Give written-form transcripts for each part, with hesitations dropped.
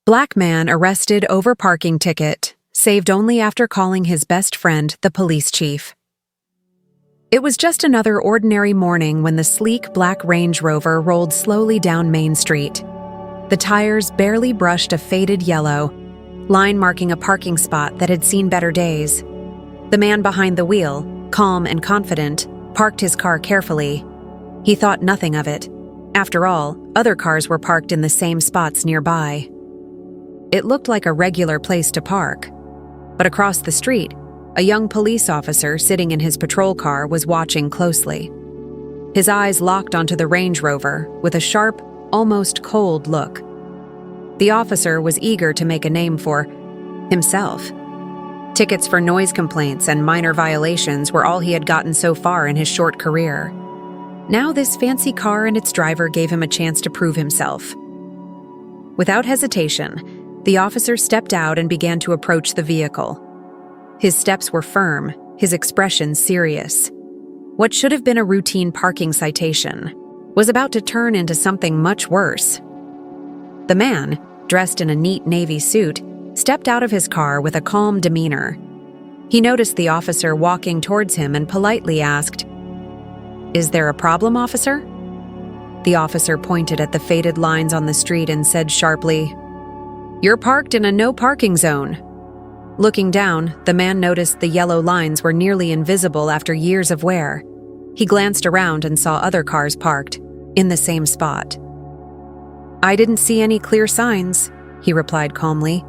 Black man arrested over parking ticket, saved only after calling his best friend, the police chief. It was just another ordinary morning when the sleek black Range Rover rolled slowly down Main Street. The tires barely brushed a faded yellow, line marking a parking spot that had seen better days. The man behind the wheel, calm and confident, parked his car carefully. He thought nothing of it. After all, other cars were parked in the same spots nearby. It looked like a regular place to park. But across the street, a young police officer sitting in his patrol car was watching closely. His eyes locked onto the Range Rover with a sharp, almost cold look. The officer was eager to make a name for himself. Tickets for noise complaints and minor violations were all he had gotten so far in his short career. Now this fancy car and its driver gave him a chance to prove himself. Without hesitation, the officer stepped out and began to approach the vehicle. His steps were firm, his expression serious. What should have been a routine parking citation was about to turn into something much worse. The man, dressed in a neat navy suit, stepped out of his car with a calm demeanor. He noticed the officer walking towards him and politely asked, "Is there a problem, officer?" The officer pointed at the faded lines on the street and said sharply, "You're parked in a no parking zone." Looking down, the man noticed the yellow lines were nearly invisible after years of wear. He glanced around and saw other cars parked, in the same spot. "I didn't see any clear signs," he replied calmly.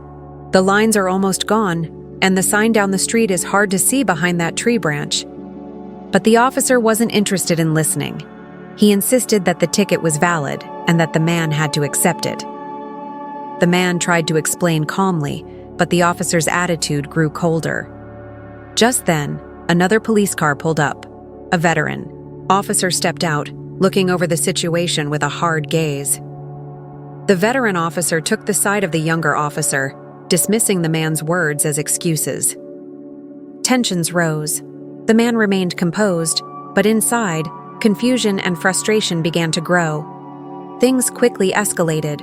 "The lines are almost gone, and the sign down the street is hard to see behind that tree branch." But the officer wasn't interested in listening. He insisted that the ticket was valid and that the man had to accept it. The man tried to explain calmly, but the officer's attitude grew colder. Just then, another police car pulled up. A veteran officer stepped out, looking over the situation with a hard gaze. The veteran officer took the side of the younger officer, dismissing the man's words as excuses. Tensions rose. The man remained composed, but inside, confusion and frustration began to grow. Things quickly escalated.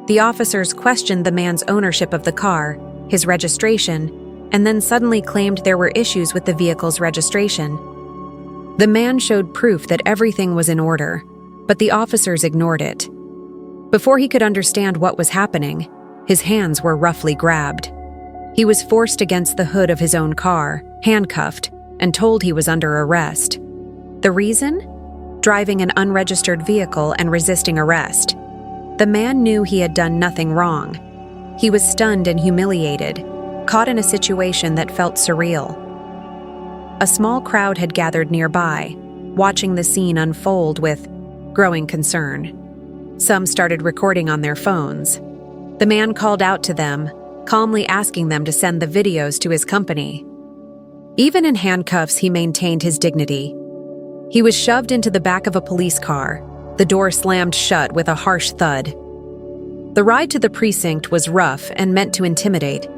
The officers questioned the man's ownership of the car, his registration, and then suddenly claimed there were issues with the vehicle's registration. The man showed proof that everything was in order, but the officers ignored it. Before he could understand what was happening, his hands were roughly grabbed. He was forced against the hood of his own car, handcuffed, and told he was under arrest. The reason? Driving an unregistered vehicle and resisting arrest. The man knew he had done nothing wrong. He was stunned and humiliated, caught in a situation that felt surreal. A small crowd had gathered nearby, watching the scene unfold with growing concern. Some started recording on their phones. The man called out to them, calmly asking them to send the videos to his company. Even in handcuffs, he maintained his dignity. He was shoved into the back of a police car. The door slammed shut with a harsh thud. The ride to the precinct was rough and meant to intimidate.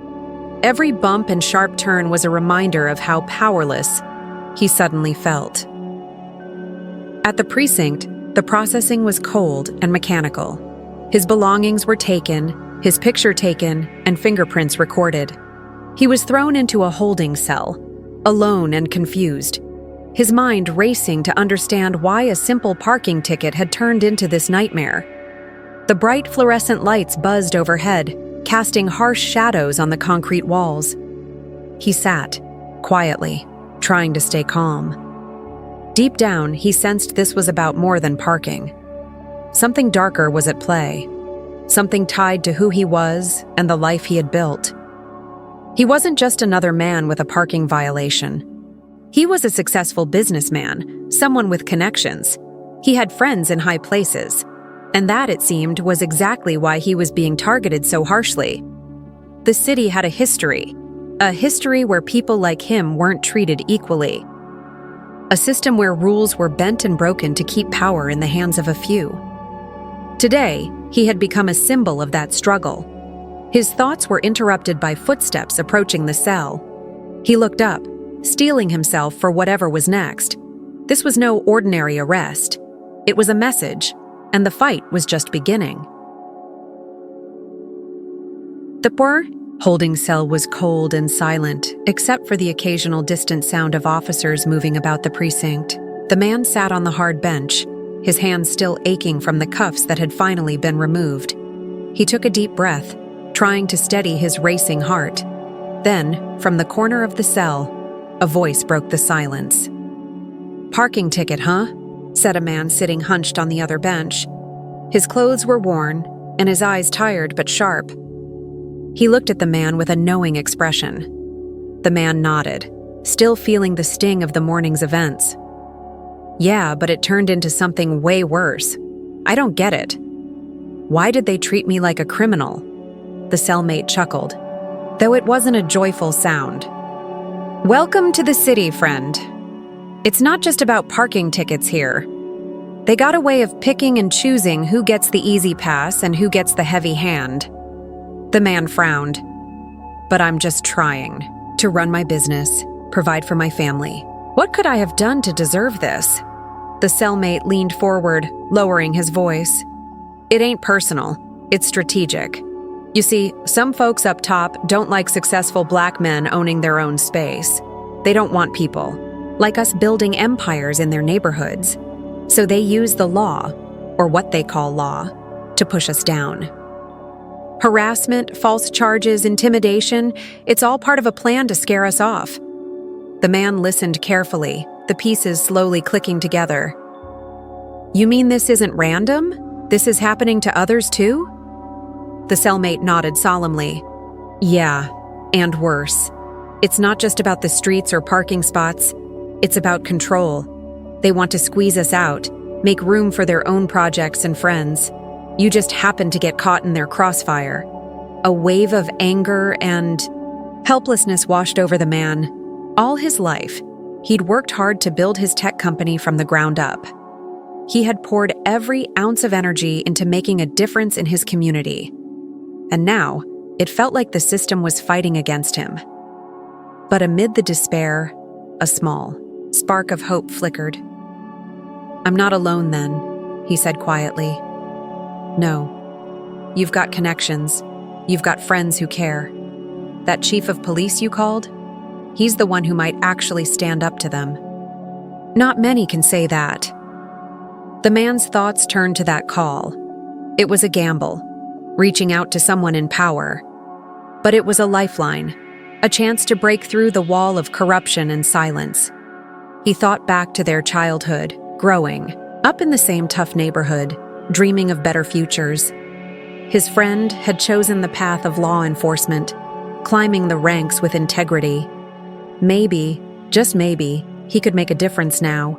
Every bump and sharp turn was a reminder of how powerless he suddenly felt. At the precinct, the processing was cold and mechanical. His belongings were taken, his picture taken, and fingerprints recorded. He was thrown into a holding cell, alone and confused, his mind racing to understand why a simple parking ticket had turned into this nightmare. The bright fluorescent lights buzzed overhead, casting harsh shadows on the concrete walls. He sat, quietly, trying to stay calm. Deep down, he sensed this was about more than parking. Something darker was at play, something tied to who he was and the life he had built. He wasn't just another man with a parking violation. He was a successful businessman, someone with connections. He had friends in high places. And that, it seemed, was exactly why he was being targeted so harshly. The city had a history where people like him weren't treated equally. A system where rules were bent and broken to keep power in the hands of a few. Today, he had become a symbol of that struggle. His thoughts were interrupted by footsteps approaching the cell. He looked up, steeling himself for whatever was next. This was no ordinary arrest. It was a message. And the fight was just beginning. The poor holding cell was cold and silent, except for the occasional distant sound of officers moving about the precinct. The man sat on the hard bench, his hands still aching from the cuffs that had finally been removed. He took a deep breath, trying to steady his racing heart. Then, from the corner of the cell, a voice broke the silence. "Parking ticket, huh?" said a man sitting hunched on the other bench. His clothes were worn, and his eyes tired but sharp. He looked at the man with a knowing expression. The man nodded, still feeling the sting of the morning's events. "Yeah, but it turned into something way worse. I don't get it. Why did they treat me like a criminal?" The cellmate chuckled, though it wasn't a joyful sound. "Welcome to the city, friend. It's not just about parking tickets here. They got a way of picking and choosing who gets the easy pass and who gets the heavy hand." The man frowned. "But I'm just trying to run my business, provide for my family. What could I have done to deserve this?" The cellmate leaned forward, lowering his voice. "It ain't personal, it's strategic. You see, some folks up top don't like successful black men owning their own space. They don't want people like us building empires in their neighborhoods. So they use the law, or what they call law, to push us down. Harassment, false charges, intimidation, it's all part of a plan to scare us off." The man listened carefully, the pieces slowly clicking together. "You mean this isn't random? This is happening to others too?" The cellmate nodded solemnly. "Yeah, and worse. It's not just about the streets or parking spots. It's about control. They want to squeeze us out, make room for their own projects and friends. You just happen to get caught in their crossfire." A wave of anger and helplessness washed over the man. All his life, he'd worked hard to build his tech company from the ground up. He had poured every ounce of energy into making a difference in his community. And now, it felt like the system was fighting against him. But amid the despair, a small spark of hope flickered. "I'm not alone then," he said quietly. "No. You've got connections. You've got friends who care. That chief of police you called? He's the one who might actually stand up to them. Not many can say that." The man's thoughts turned to that call. It was a gamble, reaching out to someone in power. But it was a lifeline, a chance to break through the wall of corruption and silence. He thought back to their childhood, growing up in the same tough neighborhood, dreaming of better futures. His friend had chosen the path of law enforcement, climbing the ranks with integrity. Maybe, just maybe, he could make a difference now.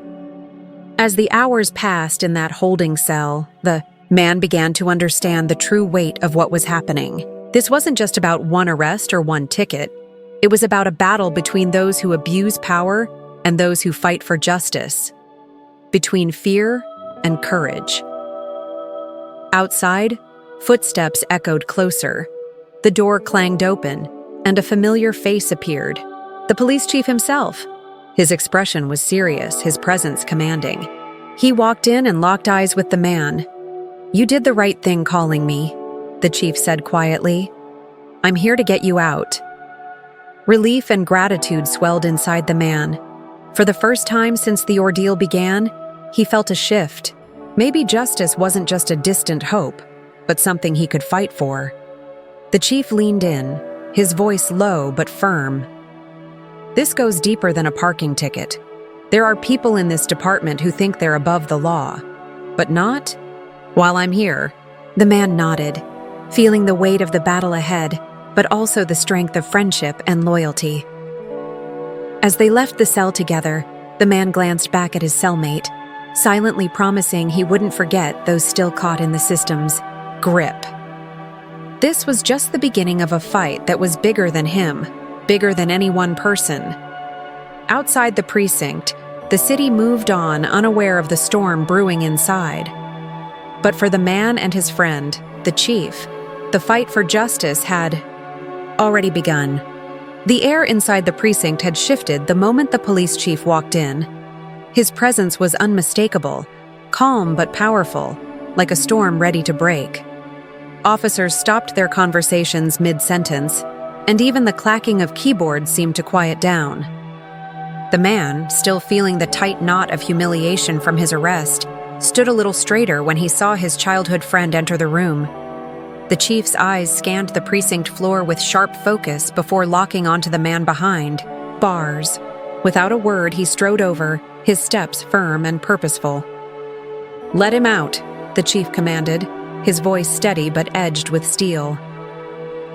As the hours passed in that holding cell, the man began to understand the true weight of what was happening. This wasn't just about one arrest or one ticket. It was about a battle between those who abuse power and those who fight for justice, between fear and courage. Outside, footsteps echoed closer. The door clanged open, and a familiar face appeared. The police chief himself. His expression was serious, his presence commanding. He walked in and locked eyes with the man. "You did the right thing calling me," the chief said quietly. "I'm here to get you out." Relief and gratitude swelled inside the man. For the first time since the ordeal began, he felt a shift. Maybe justice wasn't just a distant hope, but something he could fight for. The chief leaned in, his voice low but firm. "This goes deeper than a parking ticket. There are people in this department who think they're above the law, but not while I'm here." The man nodded, feeling the weight of the battle ahead, but also the strength of friendship and loyalty. As they left the cell together, the man glanced back at his cellmate, silently promising he wouldn't forget those still caught in the system's grip. This was just the beginning of a fight that was bigger than him, bigger than any one person. Outside the precinct, the city moved on, unaware of the storm brewing inside. But for the man and his friend, the chief, the fight for justice had already begun. The air inside the precinct had shifted the moment the police chief walked in. His presence was unmistakable, calm but powerful, like a storm ready to break. Officers stopped their conversations mid-sentence, and even the clacking of keyboards seemed to quiet down. The man, still feeling the tight knot of humiliation from his arrest, stood a little straighter when he saw his childhood friend enter the room. The chief's eyes scanned the precinct floor with sharp focus before locking onto the man behind. Bars. Without a word, he strode over, his steps firm and purposeful. "Let him out," the chief commanded, his voice steady but edged with steel.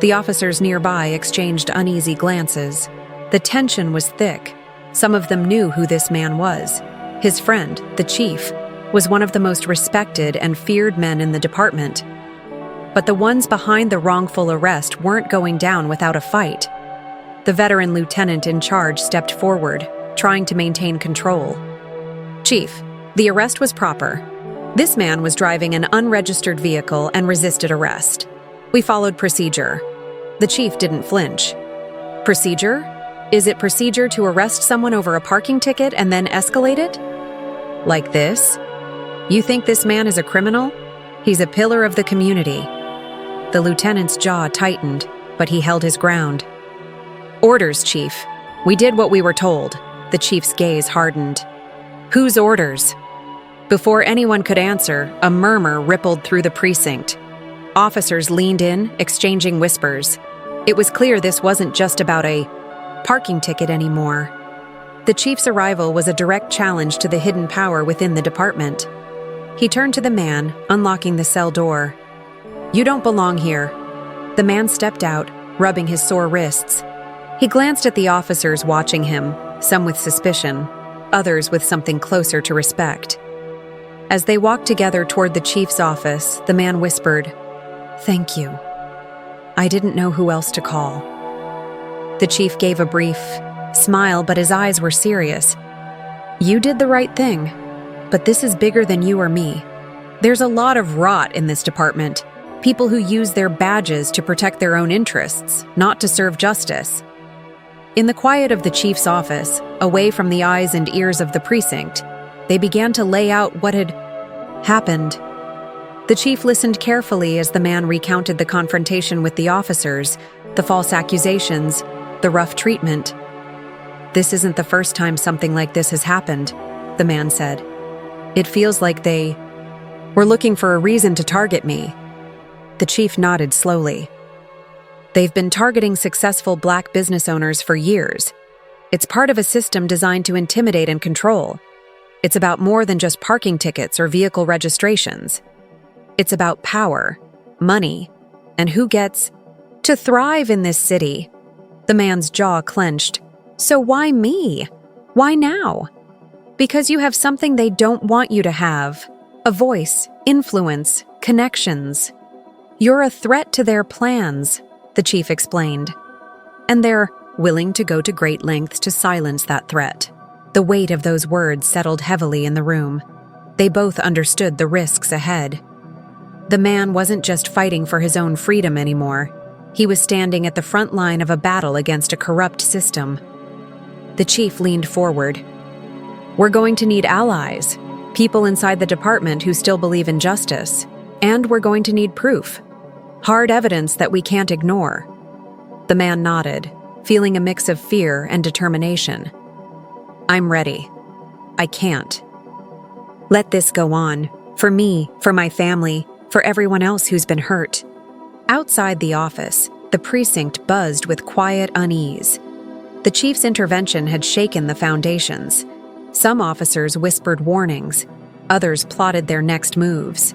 The officers nearby exchanged uneasy glances. The tension was thick. Some of them knew who this man was. His friend, the chief, was one of the most respected and feared men in the department. But the ones behind the wrongful arrest weren't going down without a fight. The veteran lieutenant in charge stepped forward, trying to maintain control. "Chief, the arrest was proper. This man was driving an unregistered vehicle and resisted arrest. We followed procedure." The chief didn't flinch. "Procedure? Is it procedure to arrest someone over a parking ticket and then escalate it? Like this? You think this man is a criminal? He's a pillar of the community." The lieutenant's jaw tightened, but he held his ground. "Orders, Chief. We did what we were told." The chief's gaze hardened. "Whose orders?" Before anyone could answer, a murmur rippled through the precinct. Officers leaned in, exchanging whispers. It was clear this wasn't just about a parking ticket anymore. The chief's arrival was a direct challenge to the hidden power within the department. He turned to the man, unlocking the cell door. "You don't belong here." The man stepped out, rubbing his sore wrists. He glanced at the officers watching him, some with suspicion, others with something closer to respect. As they walked together toward the chief's office, the man whispered, "Thank you. I didn't know who else to call." The chief gave a brief smile, but his eyes were serious. "You did the right thing, but this is bigger than you or me. There's a lot of rot in this department, people who use their badges to protect their own interests, not to serve justice." In the quiet of the chief's office, away from the eyes and ears of the precinct, they began to lay out what had happened. The chief listened carefully as the man recounted the confrontation with the officers, the false accusations, the rough treatment. "This isn't the first time something like this has happened," the man said. "It feels like they were looking for a reason to target me." The chief nodded slowly. "They've been targeting successful black business owners for years. It's part of a system designed to intimidate and control. It's about more than just parking tickets or vehicle registrations. It's about power, money, and who gets to thrive in this city." The man's jaw clenched. "So why me? Why now?" "Because you have something they don't want you to have. A voice, influence, connections. You're a threat to their plans," the chief explained. "And they're willing to go to great lengths to silence that threat." The weight of those words settled heavily in the room. They both understood the risks ahead. The man wasn't just fighting for his own freedom anymore. He was standing at the front line of a battle against a corrupt system. The chief leaned forward. "We're going to need allies, people inside the department who still believe in justice, and we're going to need proof. Hard evidence that we can't ignore." The man nodded, feeling a mix of fear and determination. "I'm ready. I can't let this go on. For me, for my family, for everyone else who's been hurt." Outside the office, the precinct buzzed with quiet unease. The chief's intervention had shaken the foundations. Some officers whispered warnings. Others plotted their next moves.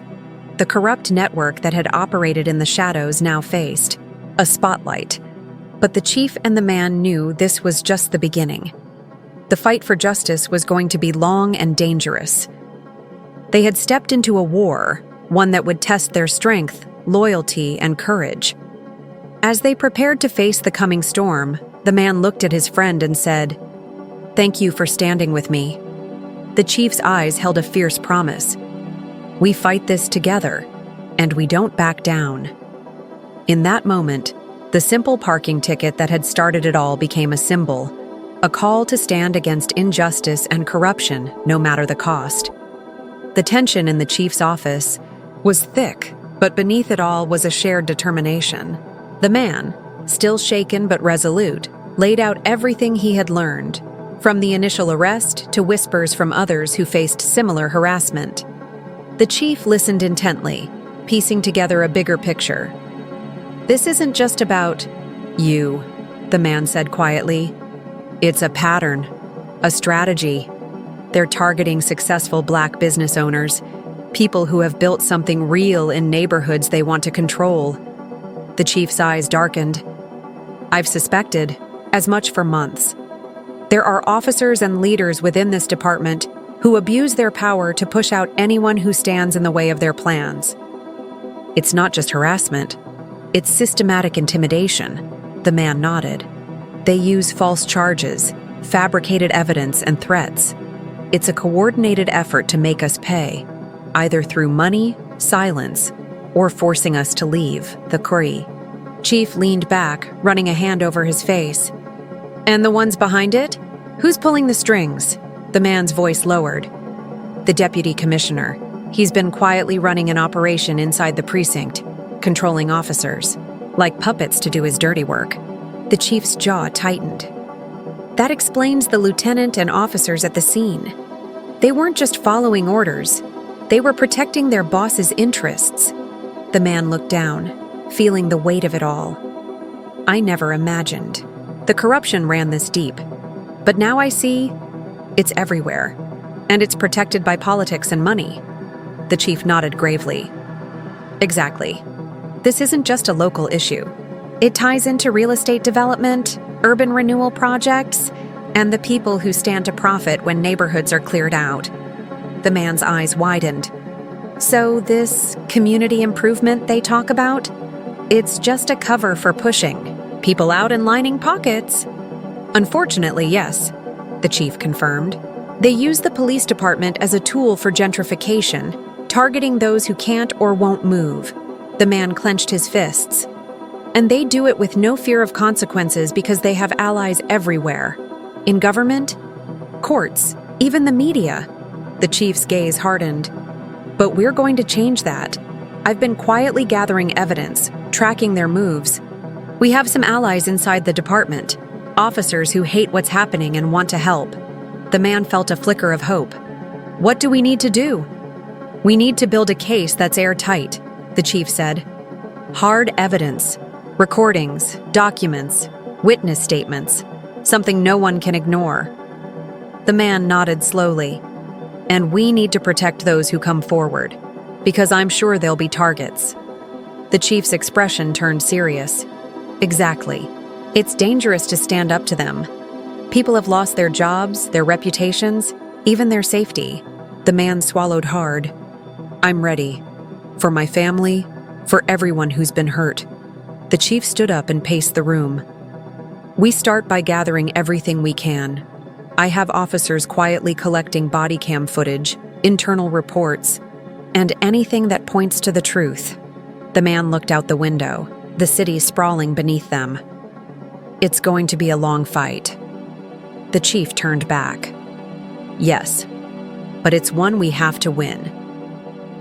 The corrupt network that had operated in the shadows now faced a spotlight. But the chief and the man knew this was just the beginning. The fight for justice was going to be long and dangerous. They had stepped into a war, one that would test their strength, loyalty, and courage. As they prepared to face the coming storm, the man looked at his friend and said, "Thank you for standing with me." The chief's eyes held a fierce promise. "We fight this together, and we don't back down." In that moment, the simple parking ticket that had started it all became a symbol, a call to stand against injustice and corruption, no matter the cost. The tension in the chief's office was thick, But beneath it all was a shared determination. The man, still shaken but resolute, laid out everything he had learned, from the initial arrest to whispers from others who faced similar harassment. The chief listened intently, piecing together a bigger picture. "This isn't just about you," the man said quietly. "It's a pattern, a strategy. They're targeting successful Black business owners, people who have built something real in neighborhoods they want to control." The chief's eyes darkened. "I've suspected as much for months. There are officers and leaders within this department who abuse their power to push out anyone who stands in the way of their plans. It's not just harassment, it's systematic intimidation." The man nodded. "They use false charges, fabricated evidence, and threats. It's a coordinated effort to make us pay, either through money, silence, or forcing us to leave the Cree." Chief leaned back, running a hand over his face. "And the ones behind it? Who's pulling the strings?" The man's voice lowered. "The deputy commissioner. He's been quietly running an operation inside the precinct, controlling officers, like puppets to do his dirty work." The chief's jaw tightened. That explains the lieutenant and officers at the scene. They weren't just following orders. They were protecting their boss's interests. The man looked down, feeling the weight of it all. "I never imagined the corruption ran this deep. But now I see it's everywhere, and it's protected by politics and money." The chief nodded gravely. "Exactly. This isn't just a local issue. It ties into real estate development, urban renewal projects, and the people who stand to profit when neighborhoods are cleared out." The man's eyes widened. "So this community improvement they talk about, it's just a cover for pushing people out and lining pockets?" "Unfortunately, yes," the chief confirmed. "They use the police department as a tool for gentrification, targeting those who can't or won't move." The man clenched his fists. "And they do it with no fear of consequences because they have allies everywhere. In government, courts, even the media." The chief's gaze hardened. "But we're going to change that. I've been quietly gathering evidence, tracking their moves. We have some allies inside the department, officers who hate what's happening and want to help." The man felt a flicker of hope. "What do we need to do?" "We need to build a case that's airtight," the chief said. "Hard evidence, recordings, documents, witness statements, something no one can ignore." The man nodded slowly. "And we need to protect those who come forward, because I'm sure they'll be targets." The chief's expression turned serious. "Exactly. It's dangerous to stand up to them. People have lost their jobs, their reputations, even their safety." The man swallowed hard. "I'm ready. For my family, for everyone who's been hurt." The chief stood up and paced the room. "We start by gathering everything we can. I have officers quietly collecting body cam footage, internal reports, and anything that points to the truth." The man looked out the window, the city sprawling beneath them. "It's going to be a long fight." The chief turned back. "Yes, but it's one we have to win."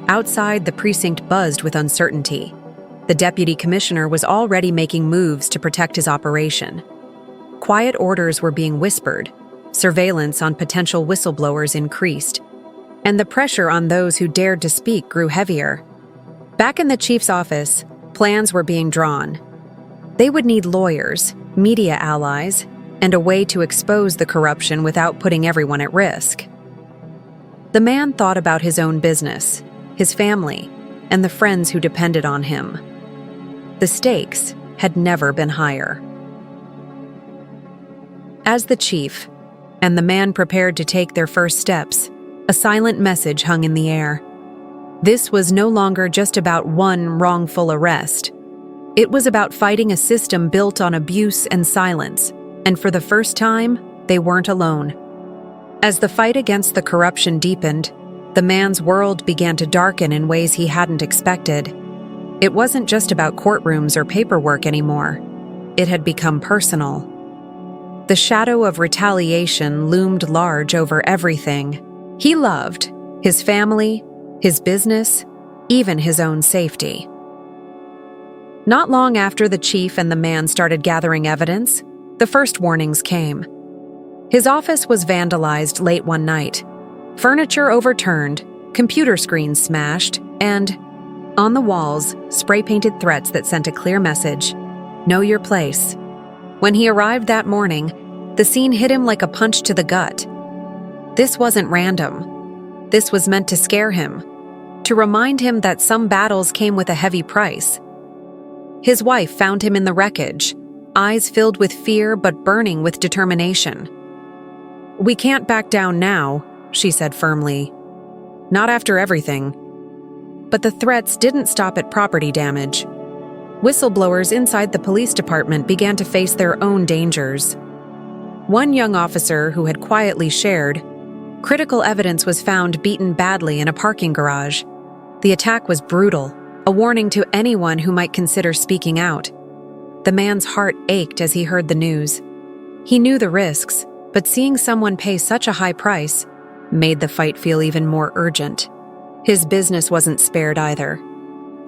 Outside, the precinct buzzed with uncertainty. The deputy commissioner was already making moves to protect his operation. Quiet orders were being whispered, surveillance on potential whistleblowers increased, and the pressure on those who dared to speak grew heavier. Back in the chief's office, plans were being drawn. They would need lawyers, media allies, and a way to expose the corruption without putting everyone at risk. The man thought about his own business, his family, and the friends who depended on him. The stakes had never been higher. As the chief and the man prepared to take their first steps, a silent message hung in the air. This was no longer just about one wrongful arrest. It was about fighting a system built on abuse and silence, and for the first time, they weren't alone. As the fight against the corruption deepened, the man's world began to darken in ways he hadn't expected. It wasn't just about courtrooms or paperwork anymore. It had become personal. The shadow of retaliation loomed large over everything he loved: his family, his business, even his own safety. Not long after the chief and the man started gathering evidence, the first warnings came. His office was vandalized late one night. Furniture overturned, computer screens smashed, and, on the walls, spray-painted threats that sent a clear message: know your place. When he arrived that morning, the scene hit him like a punch to the gut. This wasn't random. This was meant to scare him, to remind him that some battles came with a heavy price. His wife found him in the wreckage, eyes filled with fear but burning with determination. "We can't back down now," she said firmly. "Not after everything." But the threats didn't stop at property damage. Whistleblowers inside the police department began to face their own dangers. One young officer who had quietly shared, critical evidence was found beaten badly in a parking garage. The attack was brutal, a warning to anyone who might consider speaking out. The man's heart ached as he heard the news. He knew the risks, but seeing someone pay such a high price made the fight feel even more urgent. His business wasn't spared either.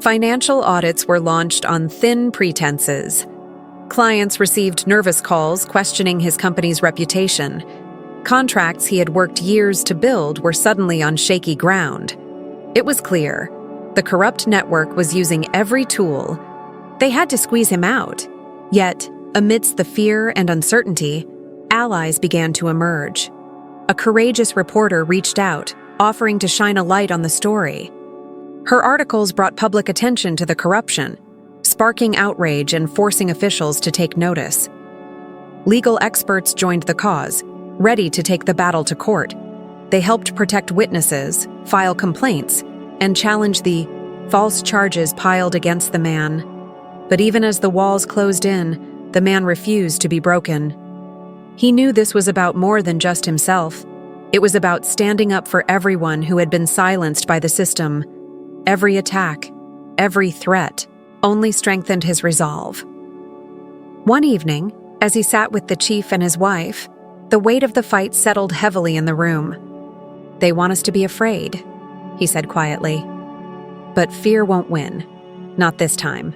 Financial audits were launched on thin pretenses. Clients received nervous calls questioning his company's reputation. Contracts he had worked years to build were suddenly on shaky ground. It was clear. The corrupt network was using every tool. They had to squeeze him out. Yet, amidst the fear and uncertainty, allies began to emerge. A courageous reporter reached out, offering to shine a light on the story. Her articles brought public attention to the corruption, sparking outrage and forcing officials to take notice. Legal experts joined the cause, ready to take the battle to court. They helped protect witnesses, file complaints, and challenge the false charges piled against the man. But even as the walls closed in, the man refused to be broken. He knew this was about more than just himself. It was about standing up for everyone who had been silenced by the system. Every attack, every threat, only strengthened his resolve. One evening, as he sat with the chief and his wife, the weight of the fight settled heavily in the room. "They want us to be afraid," he said quietly. "But fear won't win. Not this time."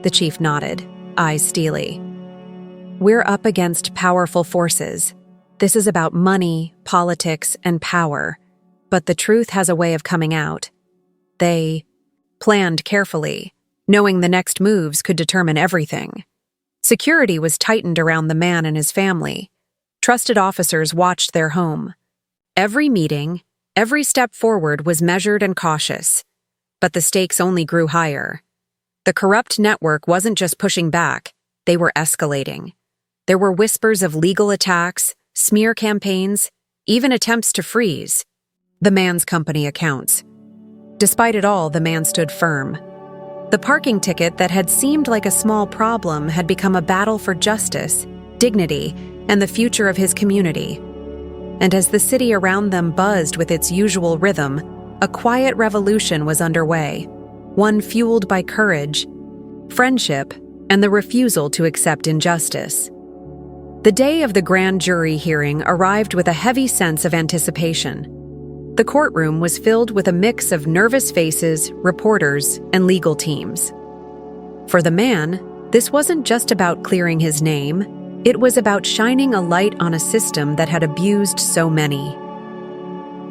The chief nodded, eyes steely. "We're up against powerful forces. This is about money, politics, and power. But the truth has a way of coming out. They planned carefully, knowing the next moves could determine everything. Security was tightened around the man and his family. Trusted officers watched their home. Every meeting, every step forward was measured and cautious. But the stakes only grew higher. The corrupt network wasn't just pushing back, they were escalating. There were whispers of legal attacks, smear campaigns, even attempts to freeze the man's company accounts. Despite it all, the man stood firm. The parking ticket that had seemed like a small problem had become a battle for justice, dignity, and the future of his community. And as the city around them buzzed with its usual rhythm, a quiet revolution was underway, one fueled by courage, friendship, and the refusal to accept injustice. The day of the grand jury hearing arrived with a heavy sense of anticipation. The courtroom was filled with a mix of nervous faces, reporters, and legal teams. For the man, this wasn't just about clearing his name, it was about shining a light on a system that had abused so many.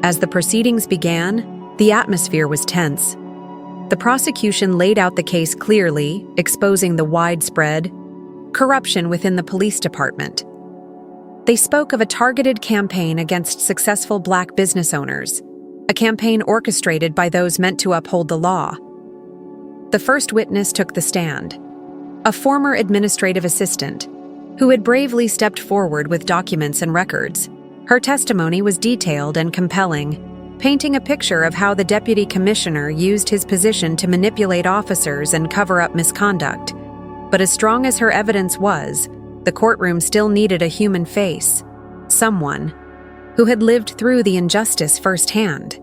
As the proceedings began, the atmosphere was tense. The prosecution laid out the case clearly, exposing the widespread corruption within the police department. They spoke of a targeted campaign against successful Black business owners, a campaign orchestrated by those meant to uphold the law. The first witness took the stand, a former administrative assistant who had bravely stepped forward with documents and records. Her testimony was detailed and compelling, painting a picture of how the deputy commissioner used his position to manipulate officers and cover up misconduct. But as strong as her evidence was, the courtroom still needed a human face, someone who had lived through the injustice firsthand.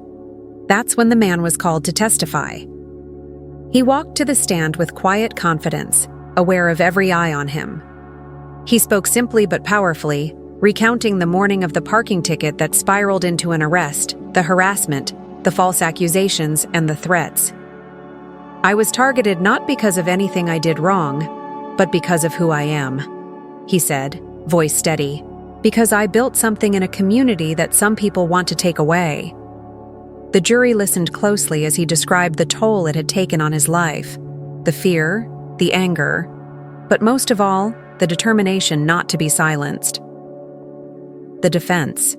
That's when the man was called to testify. He walked to the stand with quiet confidence, aware of every eye on him. He spoke simply but powerfully, recounting the morning of the parking ticket that spiraled into an arrest, the harassment, the false accusations, and the threats. "I was targeted not because of anything I did wrong, but because of who I am," he said, voice steady. "Because I built something in a community that some people want to take away." The jury listened closely as he described the toll it had taken on his life, the fear, the anger, but most of all, the determination not to be silenced. The defense.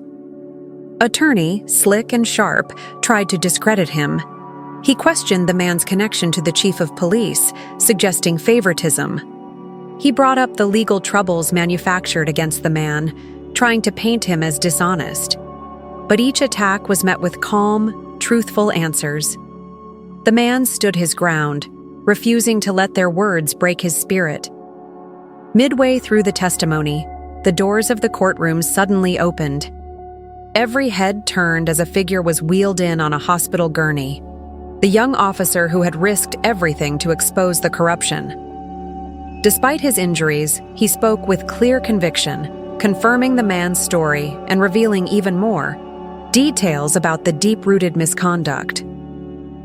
Attorney, slick and sharp, tried to discredit him. He questioned the man's connection to the chief of police, suggesting favoritism. He brought up the legal troubles manufactured against the man, trying to paint him as dishonest. But each attack was met with calm, truthful answers. The man stood his ground, refusing to let their words break his spirit. Midway through the testimony, the doors of the courtroom suddenly opened. Every head turned as a figure was wheeled in on a hospital gurney, the young officer who had risked everything to expose the corruption. Despite his injuries, he spoke with clear conviction, confirming the man's story and revealing even more details about the deep-rooted misconduct.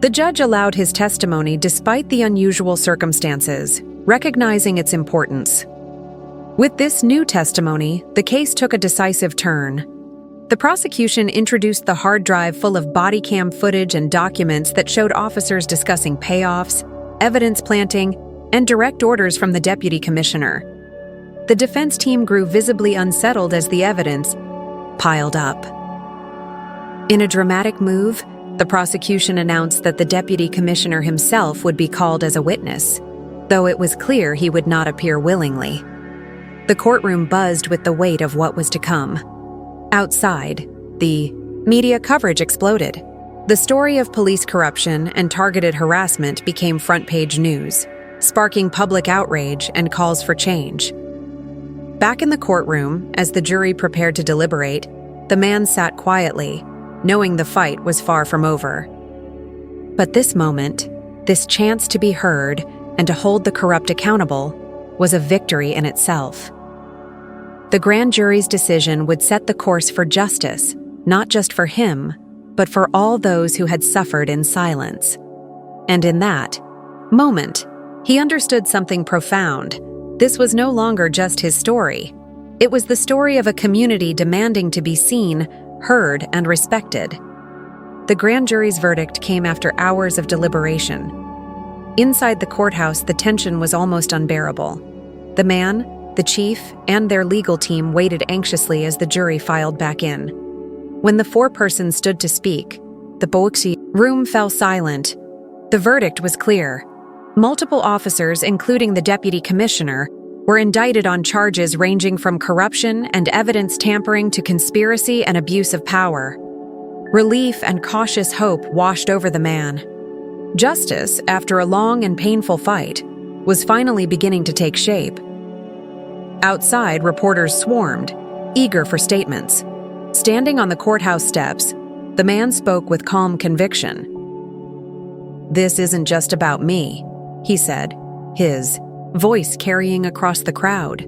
The judge allowed his testimony despite the unusual circumstances, recognizing its importance. With this new testimony, the case took a decisive turn. The prosecution introduced the hard drive full of body cam footage and documents that showed officers discussing payoffs, evidence planting, and direct orders from the deputy commissioner. The defense team grew visibly unsettled as the evidence piled up. In a dramatic move, the prosecution announced that the deputy commissioner himself would be called as a witness, though it was clear he would not appear willingly. The courtroom buzzed with the weight of what was to come. Outside, the media coverage exploded. The story of police corruption and targeted harassment became front-page news, sparking public outrage and calls for change. Back in the courtroom, as the jury prepared to deliberate, the man sat quietly, knowing the fight was far from over. But this moment, this chance to be heard and to hold the corrupt accountable, was a victory in itself. The grand jury's decision would set the course for justice, not just for him, but for all those who had suffered in silence. And in that moment, he understood something profound. This was no longer just his story. It was the story of a community demanding to be seen, heard, and respected. The grand jury's verdict came after hours of deliberation. Inside the courthouse, the tension was almost unbearable. The man, the chief, and their legal team waited anxiously as the jury filed back in. When the four persons stood to speak, the room fell silent. The verdict was clear. Multiple officers, including the deputy commissioner, were indicted on charges ranging from corruption and evidence tampering to conspiracy and abuse of power. Relief and cautious hope washed over the man. Justice, after a long and painful fight, was finally beginning to take shape. Outside, reporters swarmed, eager for statements. Standing on the courthouse steps, the man spoke with calm conviction. "This isn't just about me," he said, his voice carrying across the crowd.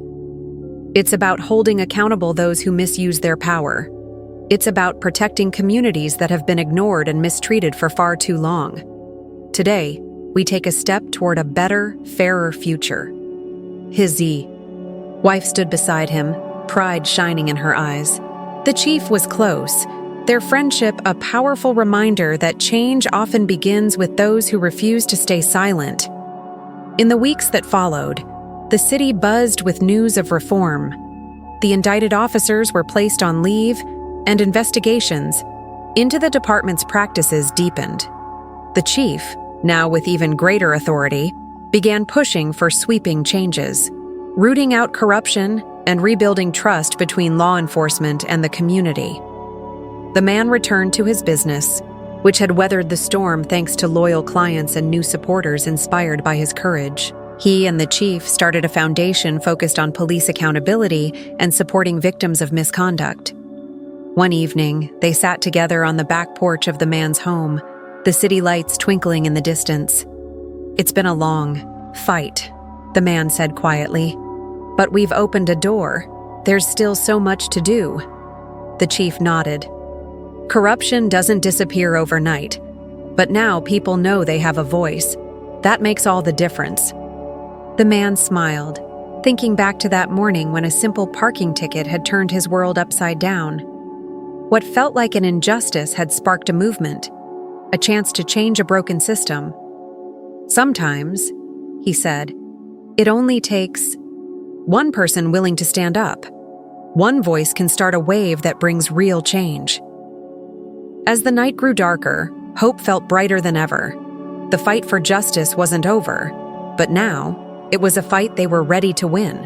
"It's about holding accountable those who misuse their power. It's about protecting communities that have been ignored and mistreated for far too long. Today, we take a step toward a better, fairer future." His wife stood beside him, pride shining in her eyes. The chief was close, their friendship a powerful reminder that change often begins with those who refuse to stay silent. In the weeks that followed, the city buzzed with news of reform. The indicted officers were placed on leave, and investigations into the department's practices deepened. The chief, now with even greater authority, began pushing for sweeping changes, rooting out corruption and rebuilding trust between law enforcement and the community. The man returned to his business, which had weathered the storm thanks to loyal clients and new supporters inspired by his courage. He and the chief started a foundation focused on police accountability and supporting victims of misconduct. One evening, they sat together on the back porch of the man's home, the city lights twinkling in the distance. "It's been a long fight," the man said quietly. "But we've opened a door. There's still so much to do." The chief nodded. "Corruption doesn't disappear overnight, but now people know they have a voice. That makes all the difference." The man smiled, thinking back to that morning when a simple parking ticket had turned his world upside down. What felt like an injustice had sparked a movement, a chance to change a broken system. "Sometimes," he said, "it only takes one person willing to stand up. One voice can start a wave that brings real change." As the night grew darker, hope felt brighter than ever. The fight for justice wasn't over, but now, it was a fight they were ready to win.